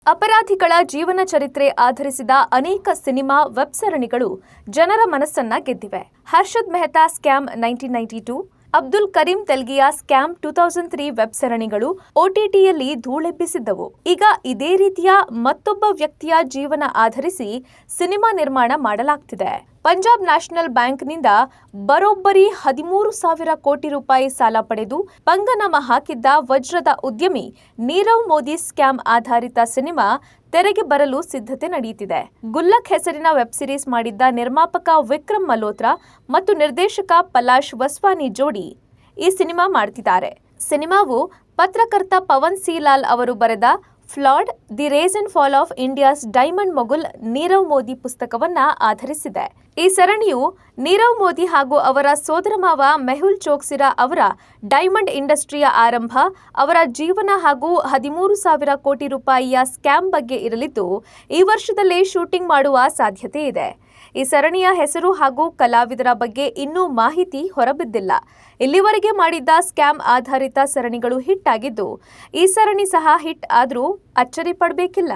ಅಪರಾಧಿಗಳ ಜೀವನ ಚರಿತ್ರೆ ಆಧರಿಸಿದ ಅನೇಕ ಸಿನಿಮಾ ವೆಬ್ ಸರಣಿಗಳು ಜನರ ಮನಸ್ಸನ್ನ ಗೆದ್ದಿವೆ. ಹರ್ಷದ್ ಮೆಹ್ತಾ ಸ್ಕ್ಯಾಮ್ 1992, ಅಬ್ದುಲ್ ಕರೀಂ ತೆಲ್ಗಿಯ ಸ್ಕ್ಯಾಮ್ 2003 ವೆಬ್ ಸರಣಿಗಳು OTTಯಲ್ಲಿ ಧೂಳೆಬ್ಬಿಸಿದ್ದವು. ಈಗ ಇದೇ ರೀತಿಯ ಮತ್ತೊಬ್ಬ ವ್ಯಕ್ತಿಯ ಜೀವನ ಆಧರಿಸಿ ಸಿನಿಮಾ ನಿರ್ಮಾಣ ಮಾಡಲಾಗ್ತಿದೆ. ಪಂಜಾಬ್ ನ್ಯಾಷನಲ್ ಬ್ಯಾಂಕ್ನಿಂದ ಬರೋಬ್ಬರಿ 13,000 ಕೋಟಿ ರೂಪಾಯಿ ಸಾಲ ಪಡೆದು ಪಂಗನಾಮ ಹಾಕಿದ್ದ ವಜ್ರದ ಉದ್ಯಮಿ ನೀರವ್ ಮೋದಿ ಸ್ಕ್ಯಾಮ್ ಆಧಾರಿತ ಸಿನಿಮಾ ತೆರೆಗೆ ಬರಲು ಸಿದ್ಧತೆ ನಡೆಯುತ್ತಿದೆ. ಗುಲ್ಲಕ್ ಹೆಸರಿನ ವೆಬ್ ಸಿರೀಸ್ ಮಾಡಿದ್ದ ನಿರ್ಮಾಪಕ ವಿಕ್ರಮ್ ಮಲ್ಹೋತ್ರಾ ಮತ್ತು ನಿರ್ದೇಶಕ ಪಲಾಶ್ ವಸ್ವಾನಿ ಜೋಡಿ ಈ ಸಿನಿಮಾ ಮಾಡ್ತಿದ್ದಾರೆ. ಸಿನಿಮಾವು ಪತ್ರಕರ್ತ ಪವನ್ ಸಿ ಲಾಲ್ ಅವರು ಬರೆದ flawed: the rise and fall of India's diamond mogul Nirav Modi ಪುಸ್ತಕವನ್ನ ಆಧರಿಸಿದೆ. ಈ ಸರಣಿಯು ನೀರವ್ ಮೋದಿ ಹಾಗೂ ಅವರ ಸೋದರಮಾವ ಮೆಹುಲ್ ಚೋಕ್ಸಿರಾ ಅವರ ಡೈಮಂಡ್ ಇಂಡಸ್ಟ್ರಿಯ ಆರಂಭ, ಅವರ ಜೀವನ ಹಾಗೂ 13,000 ಕೋಟಿ ರೂಪಾಯಿಯ ಸ್ಕ್ಯಾಮ್ ಬಗ್ಗೆ ಇರಲಿದ್ದು, ಈ ವರ್ಷದಲ್ಲೇ ಶೂಟಿಂಗ್ ಮಾಡುವ ಸಾಧ್ಯತೆ ಇದೆ. ಈ ಸರಣಿಯ ಹೆಸರು ಹಾಗೂ ಕಲಾವಿದರ ಬಗ್ಗೆ ಇನ್ನೂ ಮಾಹಿತಿ ಹೊರಬಿದ್ದಿಲ್ಲ. ಇಲ್ಲಿವರೆಗೆ ಮಾಡಿದ್ದ ಸ್ಕ್ಯಾಮ್ ಆಧಾರಿತ ಸರಣಿಗಳು ಹಿಟ್ ಆಗಿದ್ದು, ಈ ಸರಣಿ ಸಹ ಹಿಟ್ ಆದ್ರೂ ಅಚ್ಚರಿ ಪಡಬೇಕಿಲ್ಲ.